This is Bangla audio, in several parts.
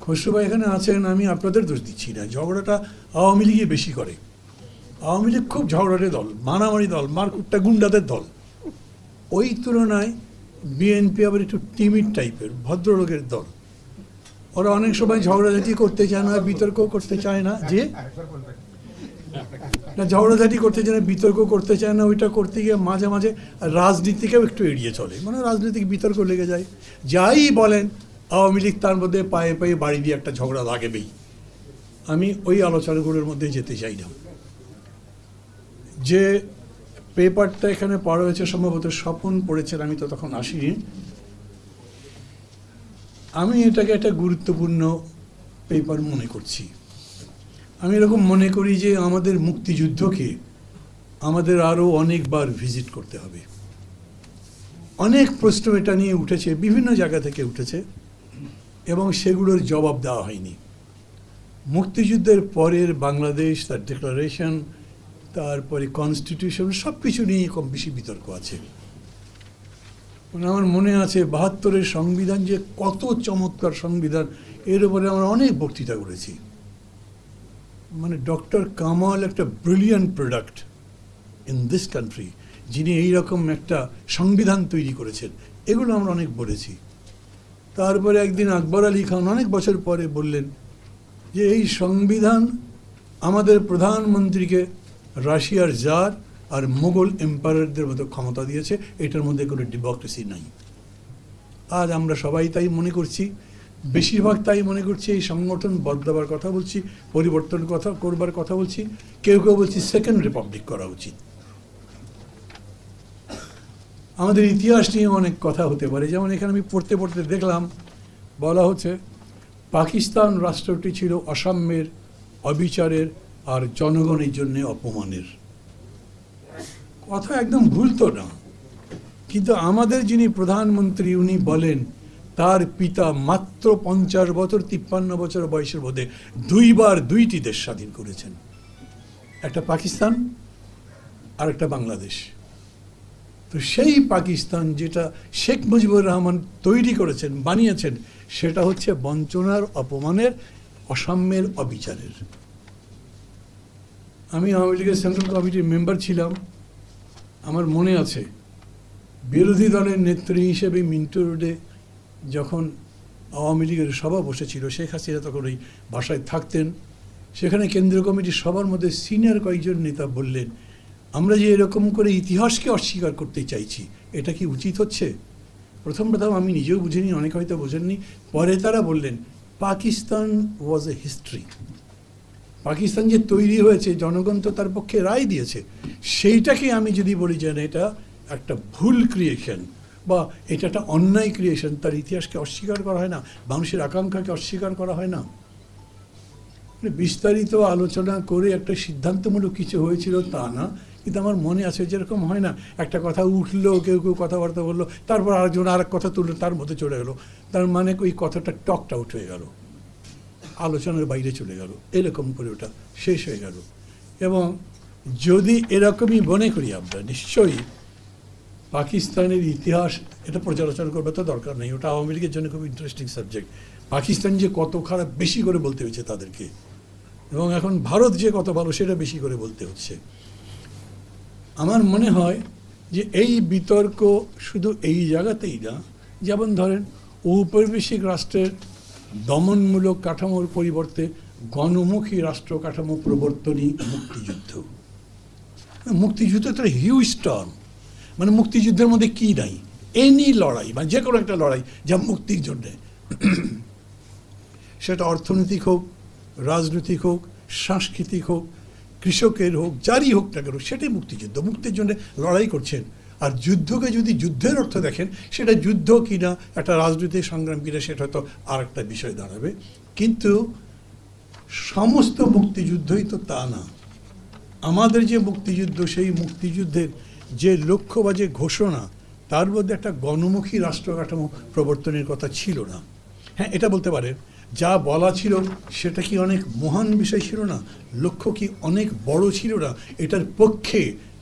খসরু ভাই এখানে আছেন, আমি আপনাদের দোষ দিচ্ছি না, ঝগড়াটা আওয়ামী লীগই বেশি করে। আওয়ামী লীগ খুব ঝগড়াটে দল, মারামারি দল, মারকুট্টা গুন্ডাদের দল। ওই তুলনায় বিএনপি আবার একটু টিমিড টাইপের ভদ্রলোকের দল। ওরা অনেক সময় ঝগড়াঝাটি করতে চায় না, বিতর্ক করতে চায় না, যে না ঝগড়াঝাটি করতে চায় না, বিতর্ক করতে চায় না। ওইটা করতে গিয়ে মাঝে মাঝে রাজনীতিকেও একটু এড়িয়ে চলে, মানে রাজনৈতিক বিতর্ক লেগে যায়। যাই বলেন আওয়ামী লীগ তার মধ্যে পায়ে পায়ে বাড়ি দিয়ে একটা ঝগড়া লাগবেই। আমি ওই আলোচনাগুলোর মধ্যে যেতে চাই না। যে পেপারটা এখানে পড়া হয়েছে সম্ভবত স্বপন পড়েছেন, আমি তো তখন আসিনি। আমি এটাকে একটা গুরুত্বপূর্ণ পেপার মনে করছি। আমি এরকম মনে করি যে আমাদের মুক্তিযুদ্ধকে আমাদের আরও অনেকবার ভিজিট করতে হবে। অনেক প্রশ্ন এটা নিয়ে উঠেছে, বিভিন্ন জায়গা থেকে উঠেছে, এবং সেগুলোর জবাব দেওয়া হয়নি। মুক্তিযুদ্ধের পরের বাংলাদেশ, তার ডিক্লারেশন, তারপরে কনস্টিটিউশন, সব কিছু নিয়ে কম বেশি বিতর্ক আছে। আমার মনে আছে ৭২-এর সংবিধান যে কত চমৎকার সংবিধান, এর উপরে আমরা অনেক বক্তৃতা করেছি। মানে ডক্টর কামাল একটা brilliant product in this country, যিনি এইরকম একটা সংবিধান তৈরি করেছেন, এগুলো আমরা অনেক বলেছি। তারপরে একদিন আকবর আলী খান অনেক বছর পরে বললেন যে এই সংবিধান আমাদের প্রধানমন্ত্রীকে রাশিয়ার জার আর মোগল এম্পায়ারদের মতো ক্ষমতা দিয়েছে, এটার মধ্যে কোনো ডেমোক্রেসি নাই। আজ আমরা সবাই তাই মনে করছি, বেশিরভাগ তাই মনে করছি। এই সংগঠন বদলাবার কথা বলছি, পরিবর্তন কথা করবার কথা বলছি, কেউ কেউ বলছি সেকেন্ড রিপাবলিক করা উচিত। আমাদের ইতিহাস নিয়ে অনেক কথা হতে পারে। যেমন এখানে আমি পড়তে পড়তে দেখলাম বলা হচ্ছে পাকিস্তান রাষ্ট্রটি ছিল অসাম্যের, অবিচারের আর জনগণের জন্য অপমানের। কথা একদম ভুল তো না, কিন্তু আমাদের যিনি প্রধানমন্ত্রী উনি বলেন তার পিতা মাত্র ৫০ বছর ৫৩ বছর বয়সের মধ্যে দুইবার দুইটি দেশ স্বাধীন করেছেন, একটা পাকিস্তান আর একটা বাংলাদেশ। তো সেই পাকিস্তান যেটা শেখ মুজিবুর রহমান তৈরি করেছেন, বানিয়েছেন, সেটা হচ্ছে বঞ্চনার, অপমানের, অসাম্যের, অবিচারের। আমি আওয়ামী লীগের সেন্ট্রাল কমিটির মেম্বার ছিলাম। আমার মনে আছে বিরোধী দলের নেত্রী হিসেবে মিন্টু রোডে যখন আওয়ামী লীগের সভা বসেছিল, শেখ হাসিনা তখন ওই বাসায় থাকতেন। সেখানে কেন্দ্রীয় কমিটির সবার মধ্যে সিনিয়র কয়েকজন নেতা বললেন, আমরা যে এরকম করে ইতিহাসকে অস্বীকার করতে চাইছি, এটা কি উচিত হচ্ছে? প্রথম আমি নিজেও বুঝিনি, অনেক হয়তো বোঝেননি। পরে তারা বললেন পাকিস্তান ওয়াজ এ হিস্ট্রি। পাকিস্তান যে তৈরি হয়েছে, জনগণ তো তার পক্ষে রায় দিয়েছে। সেইটাকে আমি যদি বলি যে এটা একটা ভুল ক্রিয়েশন বা এটা একটা অন্যায় ক্রিয়েশন, তার ইতিহাসকে অস্বীকার করা হয় না, মানুষের আকাঙ্ক্ষাকে অস্বীকার করা হয় না। বিস্তারিত আলোচনা করে একটা সিদ্ধান্তমূলক কিছু হয়েছিল তা না, কিন্তু আমার মনে আছে যেরকম হয় না, একটা কথা উঠলো, কেউ কেউ কথাবার্তা বললো, তারপর আরেকজন আরেক কথা তুললো, তার মধ্যে চলে গেলো, তার মানে ওই কথাটা টকটা আউট হয়ে গেল, আলোচনার বাইরে চলে গেল, এরকম করে ওটা শেষ হয়ে গেল। এবং যদি এরকমই মনে করি আমরা, নিশ্চয়ই পাকিস্তানের ইতিহাস এটা পর্যালোচনা করবে তো দরকার নেই, ওটা আওয়ামী লীগের জন্য খুব ইন্টারেস্টিং সাবজেক্ট। পাকিস্তান যে কত খারাপ বেশি করে বলতে হয়েছে তাদেরকে, এবং এখন ভারত যে কত ভালো সেটা বেশি করে বলতে হচ্ছে। আমার মনে হয় যে এই বিতর্ক শুধু এই জায়গাতেই না, যেমন ধরেন ঔপনিবেশিক রাষ্ট্রের দমনমূলক কাঠামোর পরিবর্তে গণমুখী রাষ্ট্র কাঠামো প্রবর্তনই মুক্তিযুদ্ধ। মুক্তিযুদ্ধ তো হিউজ টার্ম, মানে মুক্তিযুদ্ধের মধ্যে কী নাই, এনি লড়াই, মানে যে কোনো একটা লড়াই যা মুক্তির জন্যে, সেটা অর্থনৈতিক হোক, রাজনৈতিক হোক, সাংস্কৃতিক হোক, কৃষকের হোক, যারই হোক না কেন, সেটাই মুক্তিযুদ্ধ। মুক্তির জন্য লড়াই করছেন। আর যুদ্ধকে যদি যুদ্ধের অর্থ দেখেন, সেটা যুদ্ধ কিনা, একটা রাজনৈতিক সংগ্রাম কিনা, সেটা হয়তো আর একটা বিষয় দাঁড়াবে। কিন্তু সমস্ত মুক্তিযুদ্ধই তো তা না। আমাদের যে মুক্তিযুদ্ধ, সেই মুক্তিযুদ্ধের যে লক্ষ্য বা যে ঘোষণা, তার মধ্যে একটা গণমুখী রাষ্ট্র কাঠামো প্রবর্তনের কথা ছিল না। হ্যাঁ, এটা বলতে পারেন যা বলা ছিল সেটা কি অনেক মহান বিষয় ছিল না? লক্ষ্য কি অনেক বড় ছিল না? এটার পক্ষে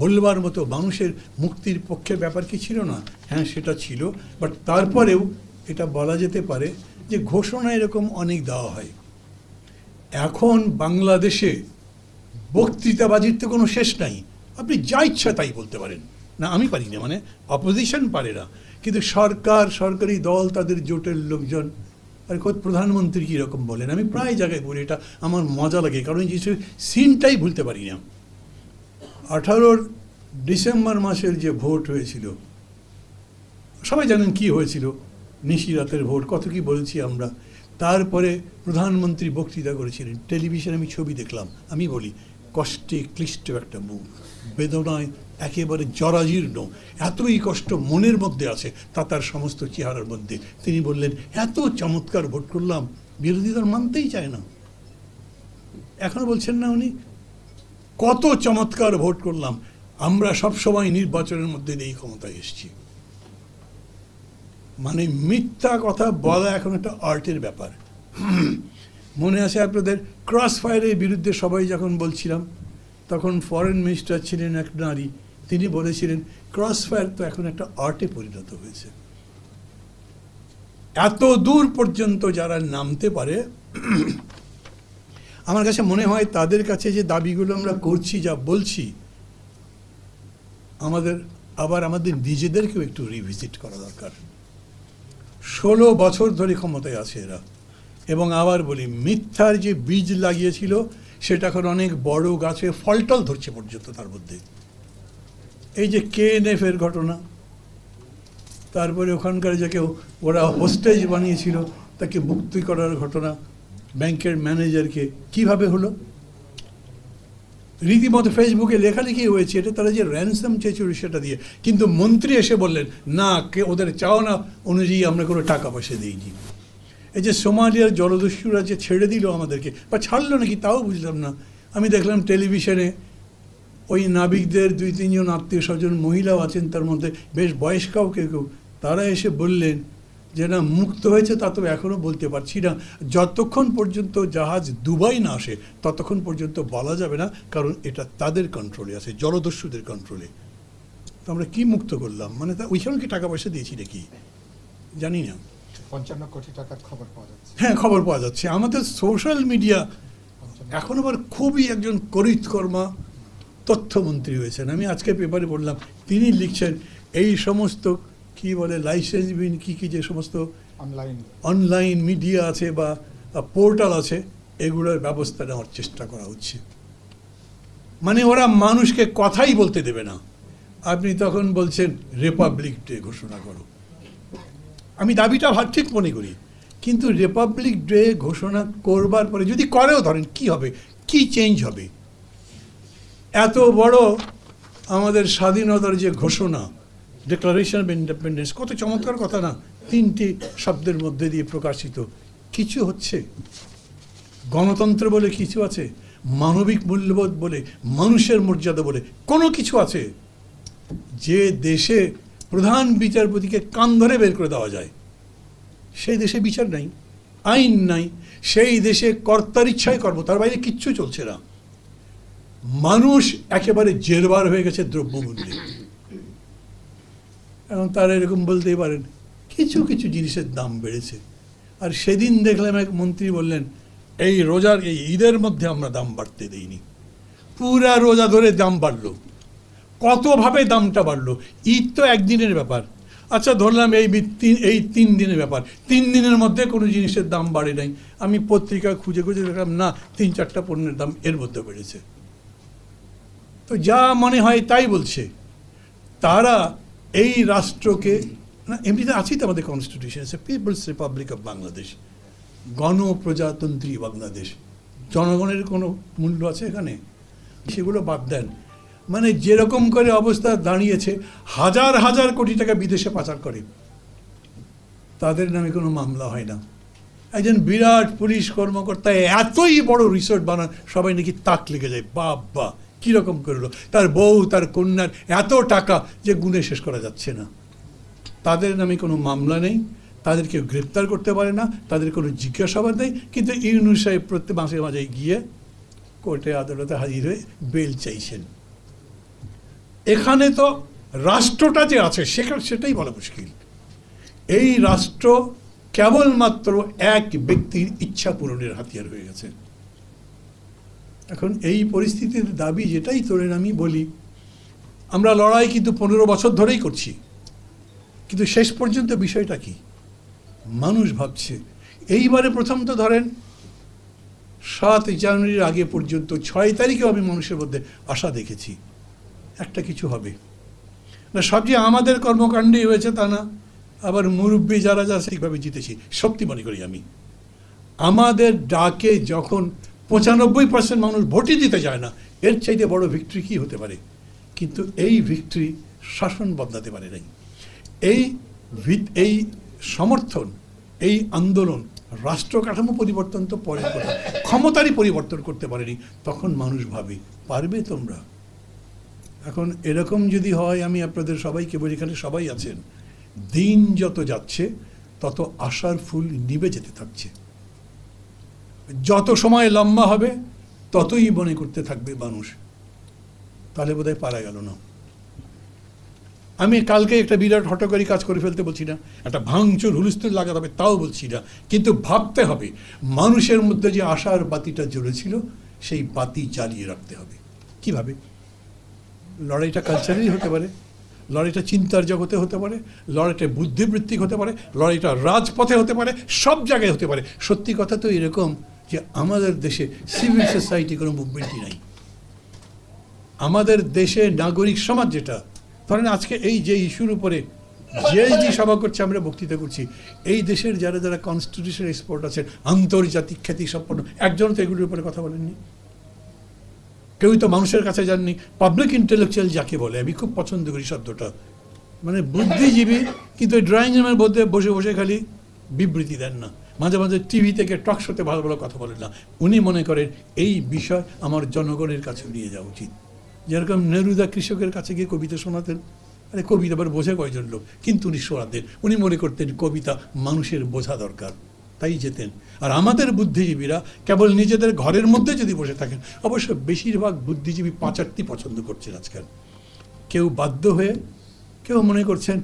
বলবার মতো, মানুষের মুক্তির পক্ষে ব্যাপার কি ছিল না? হ্যাঁ, সেটা ছিল। বাট তারপরেও এটা বলা যেতে পারে যে ঘোষণা এরকম অনেক দেওয়া হয়। এখন বাংলাদেশে বক্তৃতাবাজির তো কোনো শেষ নাই, আপনি যা ইচ্ছা তাই বলতে পারেন। না আমি পারি না, মানে অপোজিশন পারে না, কিন্তু সরকার, সরকারি দল, তাদের জোটের লোকজন, আর খোদ প্রধানমন্ত্রী কীরকম বলেন, আমি প্রায় জায়গায় বলি, এটা আমার মজা লাগে, কারণ যে সিনটাই ভুলতে পারি না। 18 ডিসেম্বর মাসের যে ভোট হয়েছিল, সবাই জানেন কি হয়েছিল, নিশিরাতের ভোট, কত কি বলেছি আমরা। তারপরে প্রধানমন্ত্রী বক্তৃতা করেছিলেন, টেলিভিশনে আমি ছবি দেখলাম, আমি বলি কষ্টে ক্লিষ্ট একটা মুখ, বেদনায় একেবারে জরাজীর্ণ, এতই কষ্ট মনের মধ্যে আছে তার সমস্ত চেহারার মধ্যে। তিনি বললেন এত চমৎকার ভোট করলাম, বিরোধী দল মানতেই চায় না। এখনো বলছেন না উনি, কত চমৎকার ভোট করলাম, আমরা সবসময় নির্বাচনের মধ্যে এই ক্ষমতায় এসেছি। মানে মিথ্যা কথা বলা এখন একটা আর্টের ব্যাপার। মনে আছে আপনাদের ক্রস ফায়ারের বিরুদ্ধে সবাই যখন বলছিলাম, তখন ফরেন মিনিস্টার ছিলেন এক নারী, তিনি বলেছিলেন ক্রস ফায়ার তো এখন একটা আর্টে পরিণত হয়েছে। এত দূর পর্যন্ত যারা নামতে পারে, আমার কাছে মনে হয় তাদের কাছে যে দাবিগুলো আমরা করছি, যা বলছি, আমাদের নিজেদেরকেও একটু রিভিজিট করা দরকার। 16 বছর ধরে ক্ষমতায় আছে এরা, এবং আবার বলি মিথ্যার যে বীজ লাগিয়েছিল সেটা এখন অনেক বড় গাছে ফলটল ধরছে পর্যন্ত। তার মধ্যে এই যে KNF এর ঘটনা, তারপরে ওখানকার যাকে ওরা হোস্টেজ বানিয়েছিল তাকে মুক্তি করার ঘটনা, ব্যাংকের ম্যানেজারকে কিভাবে হলো, রীতিমতো ফেসবুকে লেখালেখি হয়েছে, এটা তারা যে র্যানসাম চেয়েছিল সেটা দিয়ে, কিন্তু মন্ত্রী এসে বললেন না, ওদের চাওনা অনুযায়ী আমরা কোনো টাকা পয়সা দিইনি। এই যে সোমালিয়ার জলদস্যুরা যে ছেড়ে দিল আমাদেরকে, বা ছাড়লো নাকি তাও বুঝলাম না। আমি দেখলাম টেলিভিশনে ওই নাবিকদের 2-3 জন আত্মীয় স্বজন, মহিলাও আছেন তার মধ্যে, বেশ বয়স্কাও কেউ কেউ, তারা এসে বললেন যে না, মুক্ত হয়েছে তা তো এখনও বলতে পারছি না, যতক্ষণ পর্যন্ত জাহাজ দুবাই না আসে ততক্ষণ পর্যন্ত বলা যাবে না, কারণ এটা তাদের কন্ট্রোলে আছে, জলদস্যুদের কন্ট্রোলে। তো আমরা কি মুক্ত করলাম, মানে তা ওইখানে কি টাকা পয়সা দিয়েছি নাকি জানি না। 55 কোটি টাকার খবর পাওয়া যাচ্ছে। হ্যাঁ, খবর পাওয়া যাচ্ছে। আমাদের সোশ্যাল মিডিয়া এখন আবার খুবই একজন করিতকর্মা তথ্যমন্ত্রী হয়েছেন। আমি আজকে পেপারে পড়লাম, তিনি লিখছেন এই সমস্ত কি বলে লাইসেন্সবিহীন কি যে সমস্ত অনলাইন মিডিয়া আছে বা পোর্টাল আছে, এগুলোর ব্যবস্থা নেওয়ার চেষ্টা করা হচ্ছে। মানে ওরা মানুষকে কথাই বলতে দেবে না। আপনি তখন বলছেন রিপাবলিক ডে ঘোষণা করো, আমি দাবিটা ঠিক মনে করি, কিন্তু রিপাবলিক ডে ঘোষণা করবার পরে যদি করেও, ধরেন কি হবে, কি চেঞ্জ হবে? এত বড় আমাদের স্বাধীনতার যে ঘোষণা, ডিক্লারেশন অফ ইন্ডিপেন্ডেন্স, কত চমৎকার কথা না, 3টি শব্দের মধ্যে দিয়ে প্রকাশিত। কিছু হচ্ছে? গণতন্ত্র বলে কিছু আছে? মানবিক মূল্যবোধ বলে, মানুষের মর্যাদা বলে কোনো কিছু আছে? যে দেশে প্রধান বিচারপতিকে কান ধরে বের করে দেওয়া যায়, সেই দেশে বিচার নাই, আইন নাই, সেই দেশে কর্তার ইচ্ছায় কর্ম, তার বাইরে কিচ্ছু চলছে না। মানুষ একেবারে জেরবার হয়ে গেছে দ্রব্যমূল্যে। এখন তারা এরকম বলতেই পারেন কিছু কিছু জিনিসের দাম বেড়েছে। আর সেদিন দেখলাম এক মন্ত্রী বললেন এই রোজার এই ঈদের মধ্যে আমরা দাম বাড়তে দেইনি, পুরা রোজা ধরে দাম বাড়লো। কতভাবে দামটা বাড়লো? ঈদ তো একদিনের ব্যাপার, আচ্ছা ধরলাম এই 3 দিনের ব্যাপার, 3 দিনের মধ্যে কোনো জিনিসের দাম বাড়ে নাই। আমি পত্রিকা খুঁজে খুঁজে দেখলাম না, 3-4টা পণ্যের দাম এর মধ্যে বেড়েছে। তো যা মনে হয় তাই বলছে তারা। এই রাষ্ট্রকে না, এমনিতে আছেই তো আমাদের constitution, people's republic of Bangladesh, গণপ্রজাতন্ত্রী বাংলাদেশ। জনগণের কোনো মূল্য আছে এখানে? সেগুলো বাদ দেন। মানে যেরকম করে অবস্থা দাঁড়িয়েছে, হাজার হাজার কোটি টাকা বিদেশে পাচার করে, তাদের নামে কোনো মামলা হয় না। একজন বিরাট পুলিশ কর্মকর্তা এতই বড় রিসোর্ট বানান, সবাই নাকি তাক লেগে যায়, বাবা কীরকম করলো, তার বউ তার কন্যার এত টাকা যে গুণে শেষ করা যাচ্ছে না। তাদের নামে কোনো মামলা নেই, তাদেরকে গ্রেপ্তার করতে পারে না, তাদের কোনো জিজ্ঞাসাবাদ নেই, কিন্তু ইউনূস সাহেব প্রত্যেক মাসে মাঝে গিয়ে কোর্টে আদালতে হাজির হয়ে বেল চাইছেন। এখানে তো রাষ্ট্রটা যে আছে সেটাই বলা মুশকিল। এই রাষ্ট্র কেবলমাত্র এক ব্যক্তির ইচ্ছা পূরণের হাতিয়ার হয়ে গেছে। এখন এই পরিস্থিতির দাবি যেটাই তোলেন, আমি বলি আমরা লড়াই কিন্তু 15 বছর ধরেই করছি, কিন্তু শেষ পর্যন্ত বিষয়টা কি মানুষ ভাবছে। এইবারে প্রথম তো ধরেন 7 জানুয়ারির আগে পর্যন্ত 6 তারিখেও আমি মানুষের মধ্যে আশা দেখেছি একটা কিছু হবে না। সব যে আমাদের কর্মকাণ্ডেই হয়েছে তা না, আবার মুরব্বী যারা যা সেইভাবে জিতেছি সত্যি মনে করি আমি। আমাদের ডাকে যখন 95% মানুষ ভোটই দিতে যায় না, এর চাইতে বড় ভিক্টরি কি হতে পারে? কিন্তু এই ভিক্টরি শাসন বদলাতে পারে নাই। এই সমর্থন, এই আন্দোলন রাষ্ট্র কাঠামো পরিবর্তন তো পরের কথা, ক্ষমতারই পরিবর্তন করতে পারেনি। তখন মানুষ ভাবে পারবে তোমরা? এখন এরকম যদি হয়, আমি আপনাদের সবাইকে বলি, এখানে সবাই আছেন, দিন যত যাচ্ছে তত আশার ফুল নিভে যেতে থাকছে। যত সময় লম্বা হবে ততই মনে করতে থাকবে মানুষ তাহলে বোধহয় পারা গেল না। আমি কালকে একটা বিরাট হঠকারী কাজ করে ফেলতে বলছি না, একটা ভাঙচুর হুলস্থুল লাগাতে হবে তাও বলছি না, কিন্তু ভাবতে হবে মানুষের মধ্যে যে আশার বাতিটা জ্বলেছিল সেই বাতি জ্বালিয়ে রাখতে হবে। কিভাবে? লড়াইটা কালচারালি হতে পারে, লড়াইটা চিন্তার জগতে হতে পারে, লড়াইটা বুদ্ধিবৃত্তিক হতে পারে, লড়াইটা রাজপথে হতে পারে, সব জায়গায় হতে পারে। সত্যি কথা তো এরকম যে আমাদের দেশে সিভিল সোসাইটি কোনো মুভমেন্টই নাই। আমাদের দেশে নাগরিক সমাজ যেটা, ধরেন আজকে এই যে ইস্যুর উপরে জিএসডি সভা করছে, আমরা বক্তৃতা করছি, এই দেশের যারা যারা কনস্টিটিউশন এক্সপার্ট আছেন, আন্তর্জাতিক খ্যাতি সম্পন্ন, একজন তো এগুলোর উপরে কথা বলেননি। কেউই তো মানুষের কাছে যাননি। পাবলিক ইন্টেলেকচুয়াল যাকে বলে, আমি খুব পছন্দ করি শব্দটা, মানে বুদ্ধিজীবী, কিন্তু ড্রয়িং রুমের মধ্যে বসে বসে খালি বিবৃতি দেন না, মাঝে মাঝে টিভি থেকে টক শোতে ভালো ভালো কথা বলেন না। উনি মনে করেন এই বিষয় আমার জনগণের কাছে নিয়ে যাওয়া উচিত। যেরকম নেরুদা কৃষকের কাছে গিয়ে কবিতা শোনাতেন, আরে কবিতা আবার বোঝে কয়জন লোক, কিন্তু উনি শোনাতেন। উনি মনে করতেন কবিতা মানুষের বোঝা দরকার, তাই যেতেন। আর আমাদের বুদ্ধিজীবীরা কেবল নিজেদের ঘরের মধ্যে যদি বসে থাকেন, অবশ্য বেশিরভাগ বুদ্ধিজীবী পাচারটি পছন্দ করছেন আজকাল। কেউ বাধ্য হয়ে, কেউ মনে করছেন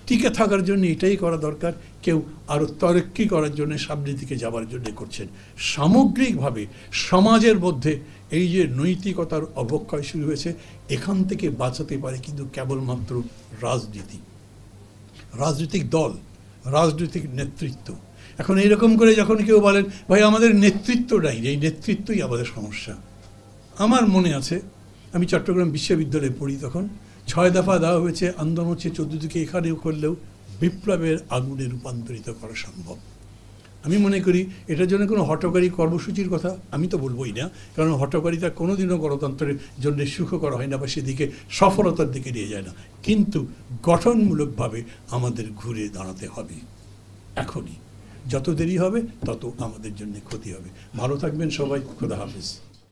টিকে থাকার জন্য এটাই করা দরকার, কেউ আরও তরক্কি করার জন্য সামনের দিকে যাওয়ার জন্য করছেন। সামগ্রিকভাবে সমাজের মধ্যে এই যে নৈতিকতার অবক্ষয় শুরু হয়েছে, এখান থেকে বাঁচাতে পারে কিন্তু কেবলমাত্র রাজনীতি, রাজনৈতিক দল, রাজনৈতিক নেতৃত্ব। এখন এইরকম করে যখন কেউ বলেন ভাই আমাদের নেতৃত্ব নাই, এই নেতৃত্বই আমাদের সমস্যা। আমার মনে আছে আমি চট্টগ্রাম বিশ্ববিদ্যালয়ে পড়ি, তখন 6 দফা দেওয়া হয়েছে, আন্দোলন হচ্ছে 14 দিকে, এখানেও করলেও বিপ্লবের আগুনে রূপান্তরিত করা সম্ভব। আমি মনে করি এটার জন্য কোনো হঠকারী কর্মসূচির কথা আমি তো বলবোই না, কারণ হঠকারিতা কোনোদিনও গণতন্ত্রের জন্য সুখকর হয় না বা সেদিকে সফলতার দিকে নিয়ে যায় না। কিন্তু গঠনমূলকভাবে আমাদের ঘুরে দাঁড়াতে হবে এখনই। যত দেরি হবে তত আমাদের জন্য ক্ষতি হবে। ভালো থাকবেন সবাই, খোদা হাফেজ।